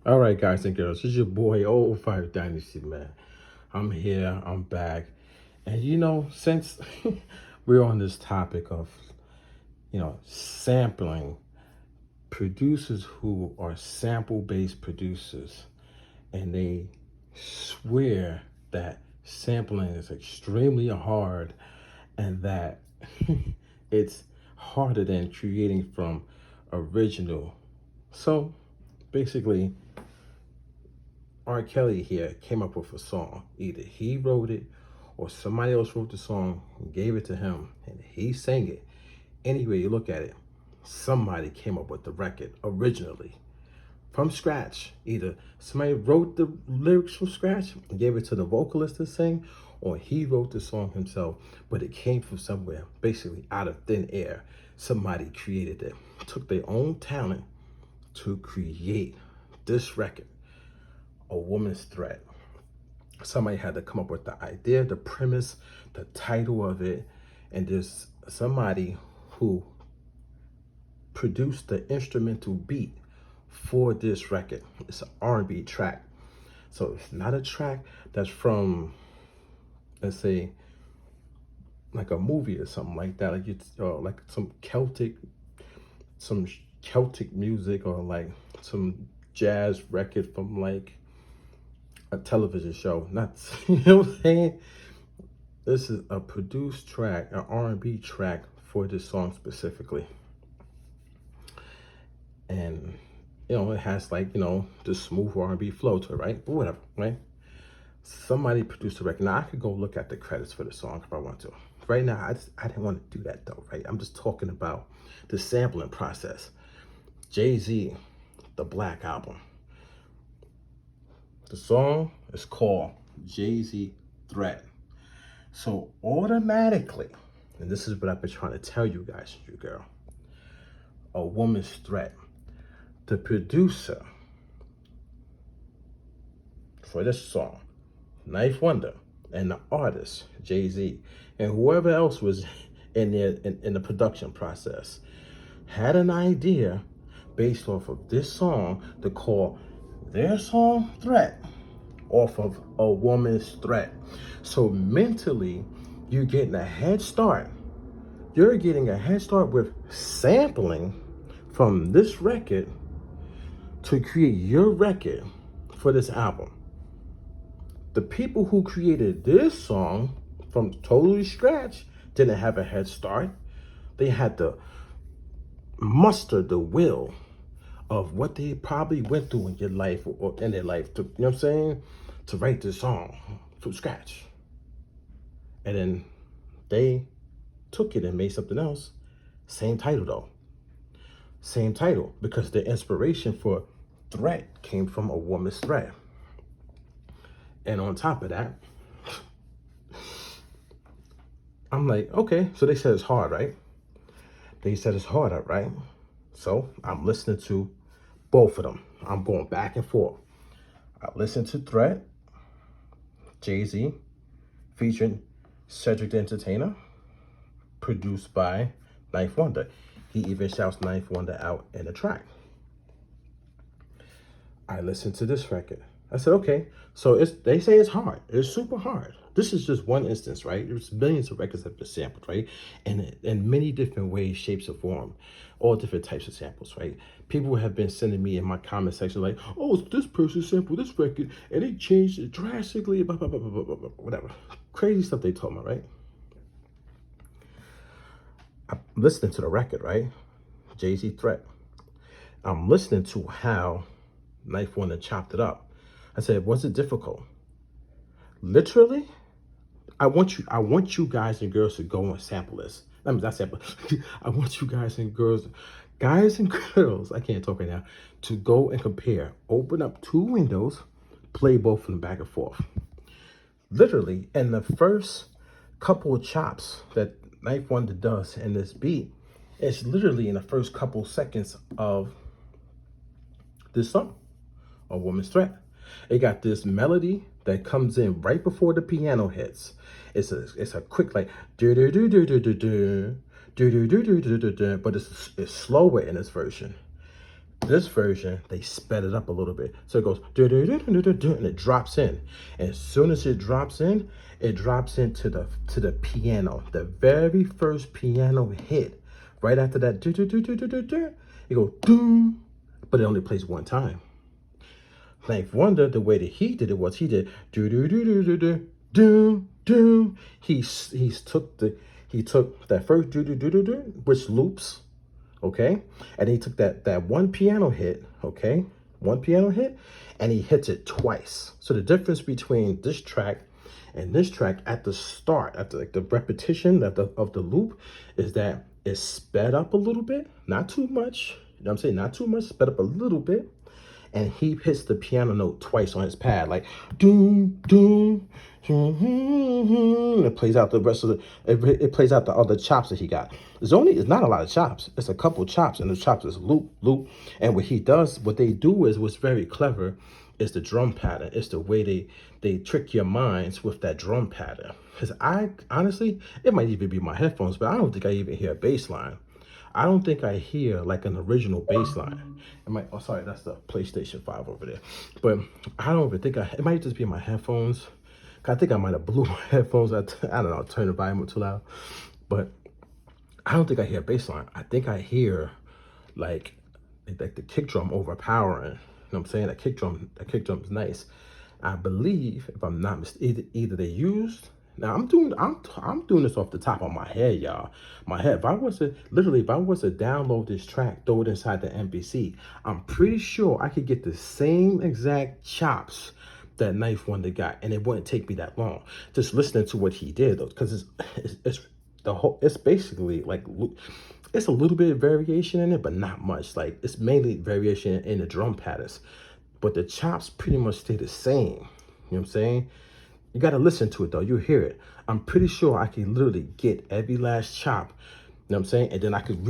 All right, guys and girls, it's your boy Old Fire Dynasty, man. I'm here, I'm back. And since we're on this topic of, sampling, producers who are sample based producers, and they swear that sampling is extremely hard and that it's harder than creating from original. So basically, R. Kelly here came up with a song. Either he wrote it or somebody else wrote the song and gave it to him and he sang it. Anyway, you look at it, somebody came up with the record originally from scratch. Either somebody wrote the lyrics from scratch and gave it to the vocalist to sing, or he wrote the song himself, but it came from somewhere, basically out of thin air. Somebody created it, took their own talent to create this record, A Woman's Threat. Somebody had to come up with the idea, the premise, the title of it, and there's somebody who produced the instrumental beat for this record. It's an R&B track. So it's not a track that's from, let's say, like a movie or something like that, like it's like some Celtic music, or like some jazz record from like a television show. Not, you know what I'm saying? This is a produced track, an R&B track for this song specifically. And it has like, the smooth R&B flow to it, right? But whatever, right? Somebody produced a record. Now I could go look at the credits for the song if I want to. Right now, I didn't want to do that though, right? I'm just talking about the sampling process. Jay-Z, the Black Album. The song is called Jay-Z Threat. So automatically, and this is what I've been trying to tell you guys, you girl, A Woman's Threat. The producer for this song, Knife Wonder, and the artist, Jay-Z, and whoever else was in there in the production process, had an idea based off of this song to call their song Threat off of A Woman's Threat. So mentally, you're getting a head start. You're getting a head start with sampling from this record to create your record for this album. The people who created this song from totally scratch didn't have a head start. They had to muster the will of what they probably went through in your life or in their life to, you know what I'm saying, to write this song from scratch. And then they took it and made something else. Same title though. Same title, because the inspiration for Threat came from A Woman's Threat. And on top of that, I'm like, okay, so they said it's hard, right? They said it's harder, right? So I'm listening to both of them. I'm going back and forth. I listened to Threat, Jay-Z, featuring Cedric the Entertainer, produced by Knife Wonder. He even shouts Knife Wonder out in the track. I listened to this record. I said, okay, so they say it's hard. It's super hard. This is just one instance, right? There's millions of records that have been sampled, right? And in many different ways, shapes, or form, all different types of samples, right? People have been sending me in my comment section like, oh, this person sampled this record and they changed it drastically, blah, blah, blah, blah, blah, blah, whatever. Crazy stuff they told me, right? I'm listening to the record, right? Jay-Z Threat. I'm listening to how Knife Wonder chopped it up. I said, was it difficult? Literally, I want you guys and girls to go and sample this. I mean, not sample. I want you guys and girls, I can't talk right now, to go and compare. Open up two windows, play both of them back and forth. Literally, in the first couple of chops that Knife Wonder does in this beat, it's literally in the first couple seconds of this song, A Woman's Threat. It got this melody that comes in right before the piano hits. It's a quick like do do do do do do do do do do do do do, but it's slower in this version. This version, they sped it up a little bit. So it goes, and it drops in. And as soon as it drops into the piano. The very first piano hit. Right after that, it goes, doom, but it only plays one time. Knife Wonder, the way that he did it was he did do do do do do do do do. He took that first do do do do do, which loops, okay, and he took that one piano hit, okay, one piano hit, and he hits it twice. So the difference between this track and this track at the start, at the repetition of the loop, is that it's sped up a little bit, not too much. You know what I'm saying? Not too much, sped up a little bit. And he hits the piano note twice on his pad, like doom, doom, it plays out the rest of it plays out the other chops that he got. It's not a lot of chops. It's a couple chops, and the chops is loop, loop. And what they do is what's very clever is the drum pattern. It's the way they trick your minds with that drum pattern. Because I honestly, it might even be my headphones, but I don't think I even hear a bass line. I don't think I hear like an original bass line. Oh, sorry, that's the PlayStation 5 over there. But I don't even think it might just be my headphones. I think I might have blew my headphones. I don't know, turn the volume up too loud. But I don't think I hear a bass line. I think I hear like the kick drum overpowering. You know what I'm saying? That kick drum is nice. I believe, if I'm not mistaken, either they used. Now I'm doing this off the top of my head, y'all. My head. If I was to download this track, throw it inside the MPC, I'm pretty sure I could get the same exact chops that Knife Wonder got, and it wouldn't take me that long. Just listening to what he did, though, because it's basically like it's a little bit of variation in it, but not much. Like it's mainly variation in the drum patterns, but the chops pretty much stay the same. You know what I'm saying? You got to listen to it, though. You'll hear it. I'm pretty sure I can literally get every last chop. You know what I'm saying? And then I could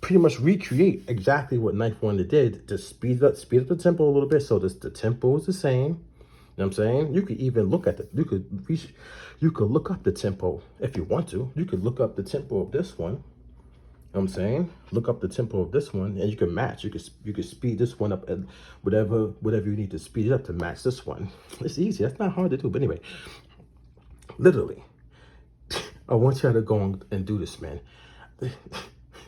pretty much recreate exactly what Knife Wonder did to speed up the tempo a little bit. So the tempo is the same. You know what I'm saying? You could even look at you could look up the tempo if you want to. You could look up the tempo of this one. You know what I'm saying? Look up the tempo of this one, and you can match. You could speed this one up at whatever you need to speed it up to match this one. It's easy. That's not hard to do. But anyway, literally, I want y'all to go and do this, man.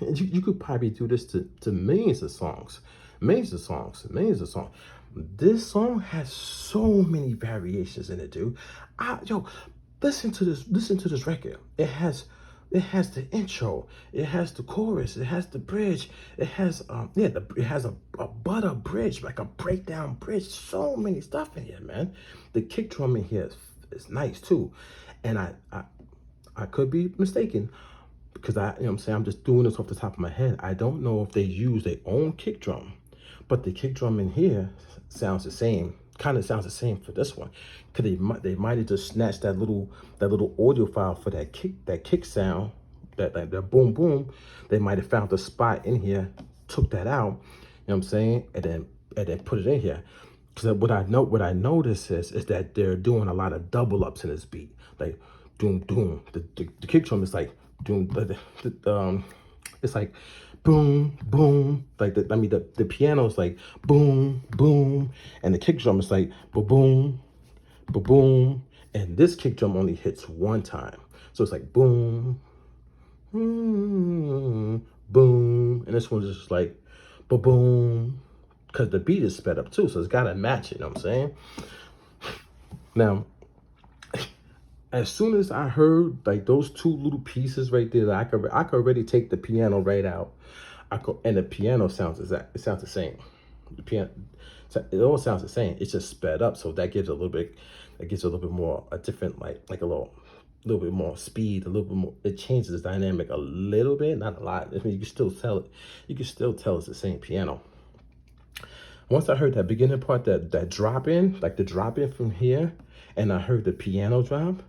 You could probably do this to millions of songs. This song has so many variations in it, dude. Listen to this record. It has the intro, it has the chorus, it has the bridge, it has it has a butter bridge, like a breakdown bridge. So many stuff in here, man. The kick drum in here is nice too. And I could be mistaken, because you know what I'm saying, I'm just doing this off the top of my head. I don't know if they use their own kick drum, but the kick drum in here sounds the same. Kind of sounds the same for this one, because they might have just snatched that little audio file for that kick sound, that boom boom. They might have found the spot in here, took that out. You know what I'm saying, and then put it in here. Because what I notice is that they're doing a lot of double ups in this beat, like doom doom. The kick drum is like doom. It's like boom, boom, like the piano is like boom, boom, and the kick drum is like boom, boom, and this kick drum only hits one time, so it's like boom, boom, and this one's just like boom, because the beat is sped up too, so it's gotta match it. You know what I'm saying? Now, as soon as I heard like those two little pieces right there, I could already take the piano right out. And the piano sounds exact. It sounds the same. The piano, it all sounds the same. It's just sped up, so that gives a little bit. It gives a little bit more a different like a little bit more speed, a little bit more. It changes the dynamic a little bit, not a lot. I mean, you can still tell it. You can still tell it's the same piano. Once I heard that beginning part, that drop in, like the drop in from here, and I heard the piano drop,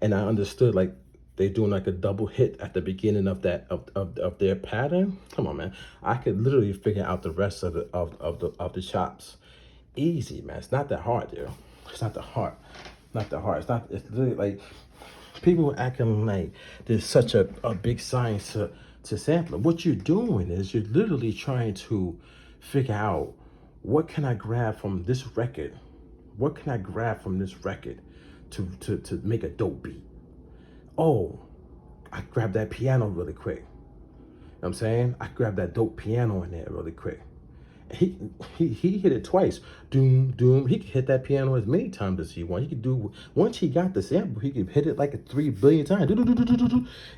and I understood like they're doing like a double hit at the beginning of that of their pattern. Come on, man. I could literally figure out the rest of the chops. Easy, man. It's not that hard, dude. It's not that hard. It's literally like people acting like there's such a big science to sampling. What you're doing is you're literally trying to figure out what can I grab from this record? What can I grab from this record to make a dope beat? Oh, I grabbed that piano really quick. You know what I'm saying? I grabbed that dope piano in there really quick. He he hit it twice. Doom, doom. He could hit that piano as many times as he want. He could do, once he got the sample, he could hit it like 3 billion times. It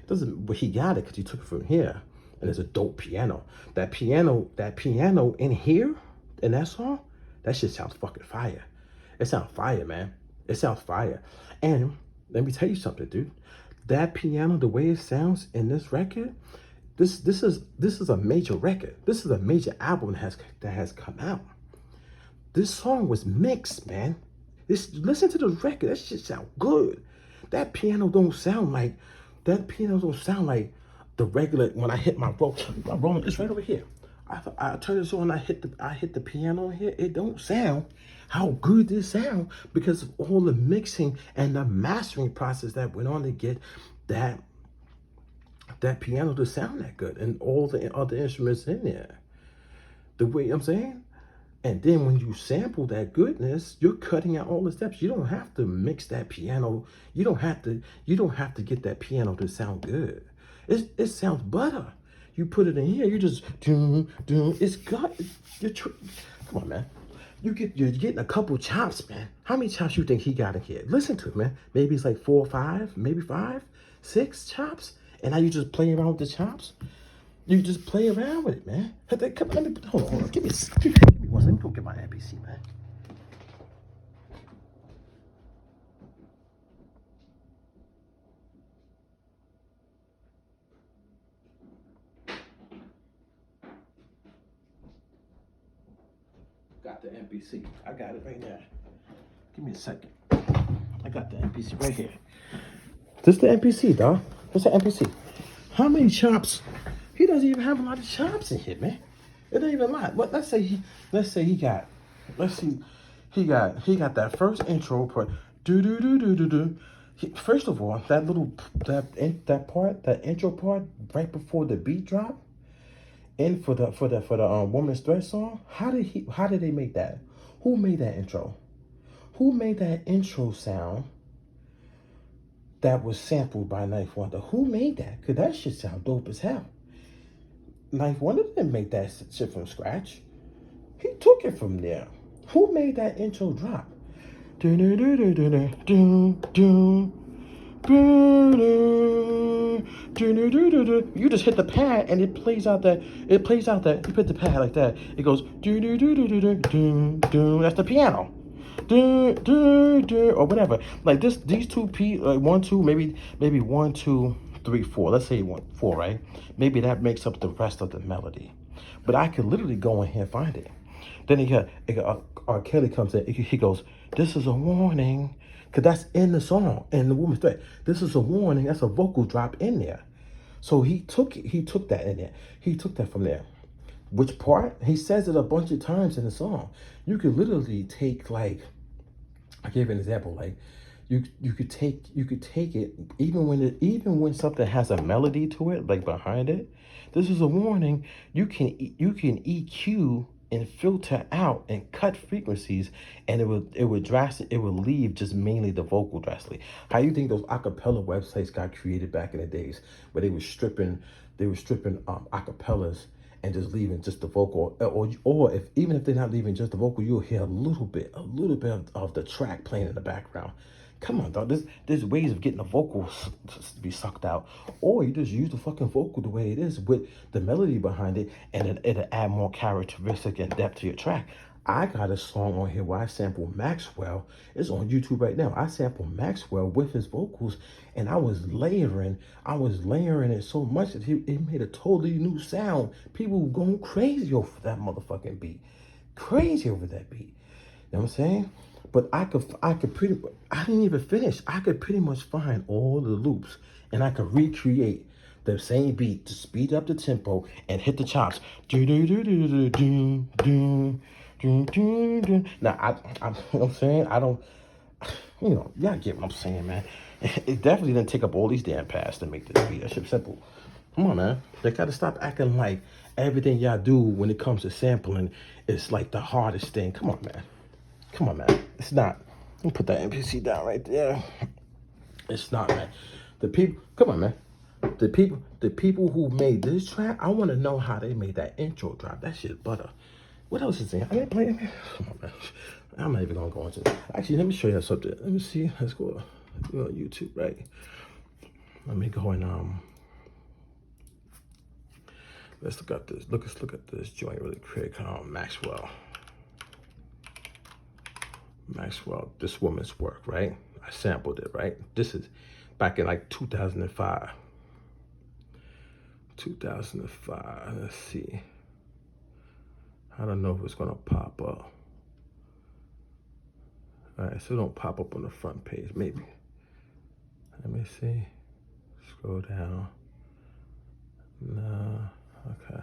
doesn't, but he got it because he took it from here. And it's a dope piano. That piano in here, in that song, that shit sounds fucking fire. It sounds fire, man. It sounds fire. And let me tell you something, dude. That piano, the way it sounds in this record, this is a major record. This is a major album that has come out. This song was mixed, man. Listen to the record. That shit sound good. That piano don't sound like the regular. When I hit my roll, it's right over here. I turn this on. I hit the piano here. It don't sound how good this sound because of all the mixing and the mastering process that went on to get that piano to sound that good and all the other instruments in there. The way I'm saying? And then when you sample that goodness, you're cutting out all the steps. You don't have to mix that piano. You don't have to get that piano to sound good. It sounds butter. You put it in here, you just doom. It's got come on, man. You're getting a couple chops, man. How many chops you think he got in here? Listen to it, man. Maybe it's like 4 or 5, maybe 5, 6 chops. And now you just play around with the chops. You just play around with it, man. Come on, hold on. Give me one. Let me go get my MPC, man. Got the MPC. I got it right there. Give me a second. I got the MPC right here. This is the MPC, dog. What's the MPC? How many chops? He doesn't even have a lot of chops in here, man. It ain't even a lot. But let's say he got that first intro part. First of all, that intro part right before the beat drop, and for the Woman's Threat song. How did they make that? Who made that intro? Who made that intro sound? That was sampled by Knife Wonder. Who made that? Because that shit sound dope as hell. Knife Wonder didn't make that shit from scratch. He took it from there. Who made that intro drop? You just hit the pad and it plays out that. You put the pad like that. It goes That's the piano. Or whatever. Like these two like 1, 2, maybe 1, 2, 3, 4. Let's say 4, right? Maybe that makes up the rest of the melody. But I could literally go in here and find it. Then R. Kelly comes in. He goes, "This is a warning," because that's in the song, in the Woman's Threat. This is a warning. That's a vocal drop in there. So he took that in there. He took that from there. Which part? He says it a bunch of times in the song. You could literally take, like, I gave an example, like you could take it even when something has a melody to it, like behind it. This is a warning. You can EQ and filter out and cut frequencies, and it would leave just mainly the vocal drastically. How you think those acapella websites got created back in the days, where they were stripping acapellas and just leaving just the vocal, or even if they're not leaving just the vocal, you'll hear a little bit of the track playing in the background. Come on, dog. There's ways of getting the vocals to be sucked out, or you just use the fucking vocal the way it is with the melody behind it, and it'll add more characteristic and depth to your track. I got a song on here where I sample Maxwell. It's on YouTube right now. I sample Maxwell with his vocals, and I was layering it so much that it made a totally new sound. People were going crazy over that motherfucking beat. Crazy over that beat. You know what I'm saying? But I didn't even finish. I could pretty much find all the loops, and I could recreate the same beat to speed up the tempo and hit the chops. Now, you know what I'm saying? I don't, y'all get what I'm saying, man. It definitely didn't take up all these damn pads to make this beat. That shit's simple. Come on, man. They gotta stop acting like everything y'all do when it comes to sampling is like the hardest thing. Come on, man. Come on, man. It's not. Let me put that MPC down right there. It's not, man. The people, come on, man. The people who made this track, I want to know how they made that intro drop. That shit butter. What else is there? I ain't playing. Come on, man. I'm not even gonna go into it. Actually, let me show you something. Let me see. Let's go on YouTube, right? Let me go and let's look at this. Let's look at this joint really quick. Maxwell. This woman's work, right? I sampled it, right? This is back in like 2005. 2005. Let's see. I don't know if it's gonna pop up. All right, so it don't pop up on the front page, maybe. Let me see. Scroll down. No, okay.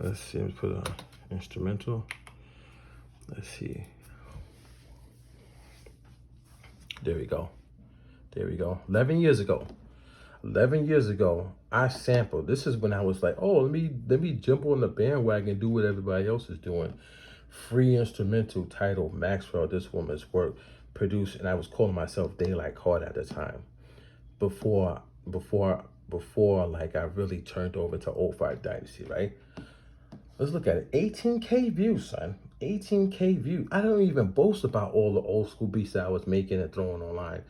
Let's see, let's put an instrumental. Let's see. There we go. There we go. 11 years ago. 11 years ago, I sampled. This is when I was like, oh, let me jump on the bandwagon and do what everybody else is doing. Free instrumental titled Maxwell, This Woman's Work, produced, and I was calling myself Daylight Card at the time. Before like I really turned over to Old Fire Dynasty, right? Let's look at it. 18K views, son. 18K views. I don't even boast about all the old school beats that I was making and throwing online.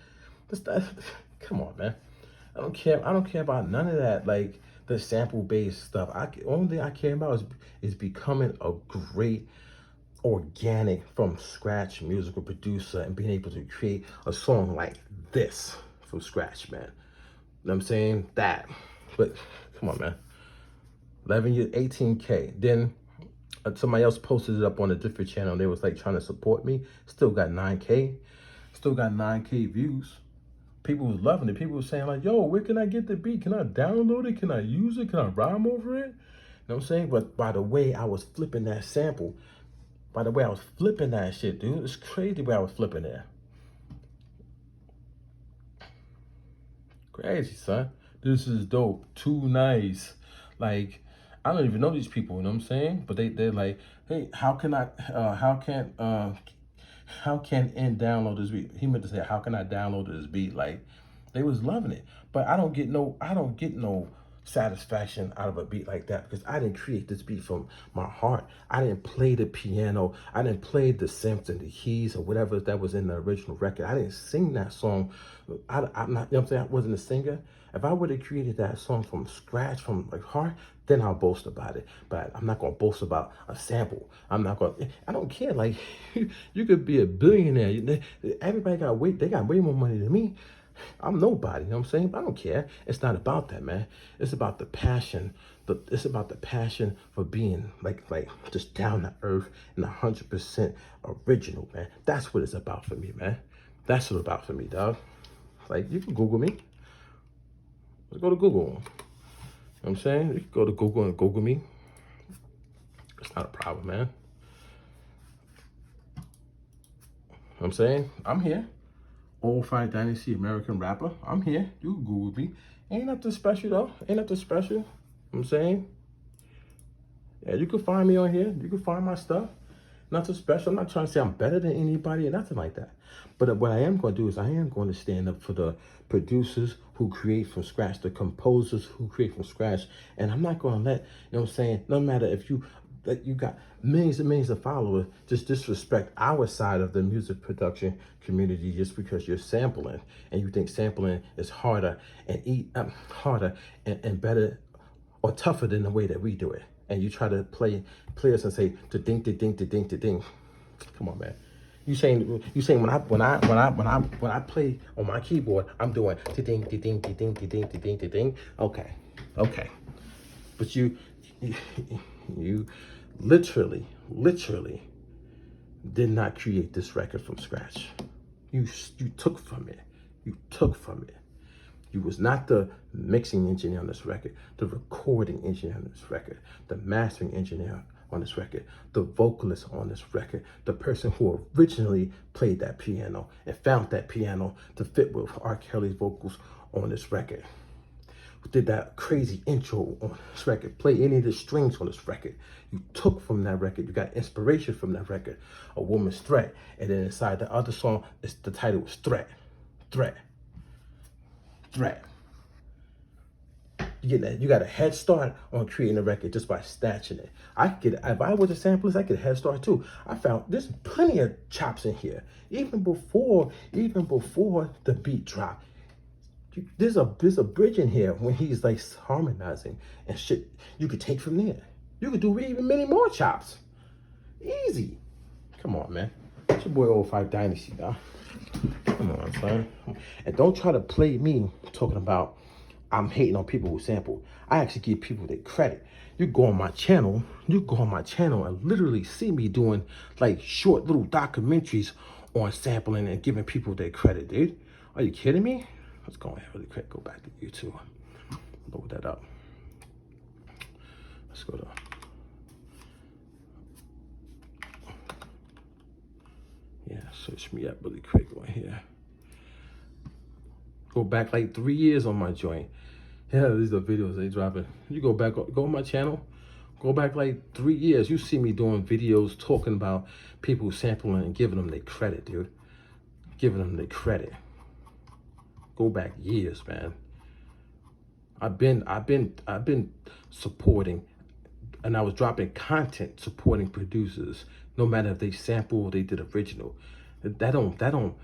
Come on, man. I don't care about none of that, like the sample-based stuff. Only thing I care about is becoming a great organic from scratch musical producer and being able to create a song like this from scratch, man. You know what I'm saying? That. But come on, man. 11 years, 18K. Then somebody else posted it up on a different channel. They was like trying to support me. Still got 9K. Still got 9K views. People was loving it. People was saying like, yo, where can I get the beat? Can I download it? Can I use it? Can I rhyme over it? You know what I'm saying? But by the way I was flipping that sample, by the way I was flipping that shit, dude, it's crazy the way I was flipping that. Crazy, son. This is dope. Too nice. Like, I don't even know these people, you know what I'm saying? But they're like, hey, how can N download this beat? He meant to say, how can I download this beat? Like, they was loving it. But I don't get no satisfaction out of a beat like that because I didn't create this beat from my heart. I didn't play the piano. I didn't play the synths and the keys or whatever that was in the original record. I didn't sing that song. I'm not, you know what I'm saying? I wasn't a singer. If I would have created that song from scratch, from like heart, then I'll boast about it. But I'm not gonna boast about a sample. I don't care. Like, you could be a billionaire. Everybody they got way more money than me. I'm nobody, you know what I'm saying? But I don't care. It's not about that, man. It's about the passion. It's about the passion for being like just down to earth and 100% original, man. That's what it's about for me, man. That's what it's about for me, dog. Like, you can Google me. Let's go to Google. You know what I'm saying? You can go to Google and Google me. It's not a problem, man. You know what I'm saying? I'm here. Old Fire Dynasty American rapper. I'm here. You can Google me. Ain't nothing special, though. Ain't nothing special. You know what I'm saying? Yeah, you can find me on here. You can find my stuff. Nothing special. I'm not trying to say I'm better than anybody or nothing like that. But what I am going to do is I am going to stand up for the producers who create from scratch, the composers who create from scratch. And I'm not going to let, you know what I'm saying, no matter if you got millions and millions of followers, just disrespect our side of the music production community just because you're sampling and you think sampling is harder and better or tougher than the way that we do it. And you try to play us and say to ding to ding to ding to ding. Come on, man. You saying when I play on my keyboard, I'm doing to ding to ding to ding to ding to ding to ding. Okay. But you literally did not create this record from scratch. You took from it. You took from it. You was not the mixing engineer on this record, the recording engineer on this record, the mastering engineer on this record, the vocalist on this record, the person who originally played that piano and found that piano to fit with R. Kelly's vocals on this record. did that crazy intro on this record, play any of the strings on this record. You took from that record, you got inspiration from that record, A Woman's Threat. And then inside the other song, the title was Threat, Threat, Threat. You get that? You got a head start on creating a record just by snatching it. I could get, if I was a samplist, I could head start too. I found there's plenty of chops in here, even before the beat drop. There's a bridge in here when he's like harmonizing and shit. You could take from there. You could do even many more chops. Easy. Come on, man. It's your boy Old 5 Dynasty, now. Come on, son. And don't try to play me talking about I'm hating on people who sample. I actually give people their credit. You go on my channel, and literally see me doing like short little documentaries on sampling and giving people their credit, dude. Are you kidding me? Let's go ahead really quick. Go back to YouTube. Load that up. Let's go to. Yeah, search me up really quick on here. Go back like 3 years on my joint. Yeah, these are videos they dropping. You go back, go on my channel. Go back like 3 years. You see me doing videos talking about people sampling and giving them their credit, dude. Giving them their credit. Go back years, man. I've been supporting, and I was dropping content supporting producers, no matter if they sample or they did original. That don't.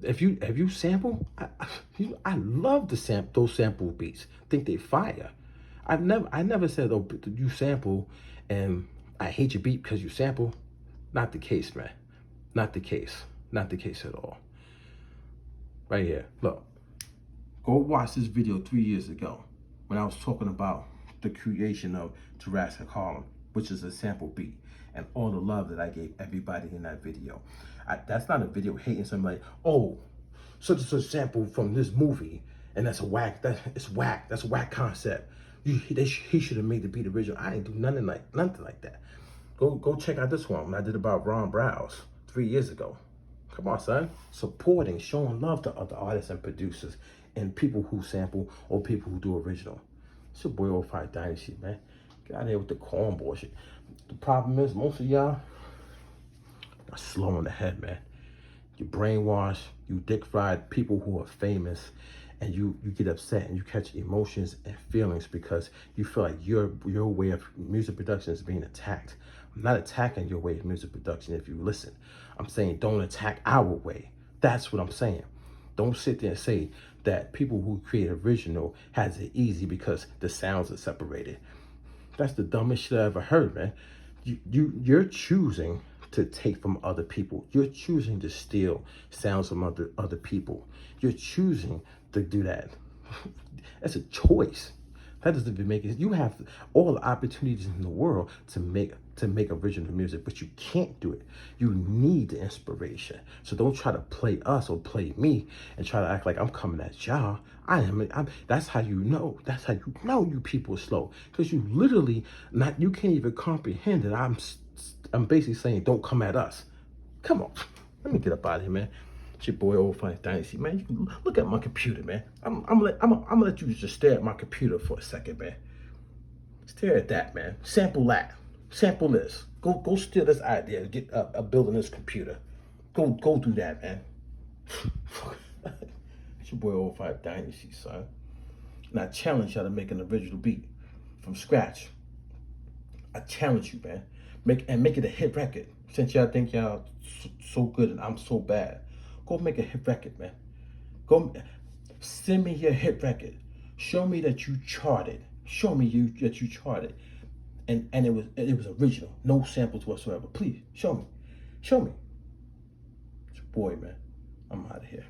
If you sample, I love those sample beats. Think they fire. I never said, oh, you sample and I hate your beat because you sample. Not the case, man. Not the case. Not the case at all. Right here, look. Go watch this video 3 years ago when I was talking about the creation of Jurassic Harlem, which is a sample beat, and all the love that I gave everybody in that video. That's not a video hating somebody. Oh, such and such sample from this movie, and that's a whack. It's whack. That's a whack concept. He should have made the beat original. I ain't do nothing like that. Go check out this one I did about Ron Browse 3 years ago. Come on, son. Supporting, showing love to other artists and producers and people who sample or people who do original. It's your boy Old 5 Dynasty, man. Get out of here with the corn bullshit. The problem is most of y'all are slow in the head, man. You brainwash, you dick fried people who are famous, and you get upset and you catch emotions and feelings because you feel like your way of music production is being attacked. I'm not attacking your way of music production if you listen. I'm saying don't attack our way. That's what I'm saying. Don't sit there and say that people who create original has it easy because the sounds are separated. That's the dumbest shit I ever heard, man. You're choosing to take from other people. You're choosing to steal sounds from other people. You're choosing to do that. That's a choice. That doesn't even make it. You have all the opportunities in the world to make original music, but you can't do it. You need the inspiration. So don't try to play us or play me and try to act like I'm coming at y'all. That's how you know. That's how you know you people are slow, because you literally you can't even comprehend that I'm basically saying don't come at us. Come on, let me get up out of here, man. It's your boy Old 5 Dynasty, man. You can look at my computer, man. I'm gonna let you just stare at my computer for a second, man. Stare at that, man. Sample that. Sample this. Go steal this idea. Get building this computer. Go do that, man. It's your boy Old 5 Dynasty, son. And I challenge y'all to make an original beat from scratch. I challenge you, man. Make it a hit record. Since y'all think y'all so good and I'm so bad, go make a hit record, man. Go send me your hit record. Show me that you charted. Show me that you charted. And it was original. No samples whatsoever. Please show me. Show me. It's your boy, man. I'm out of here.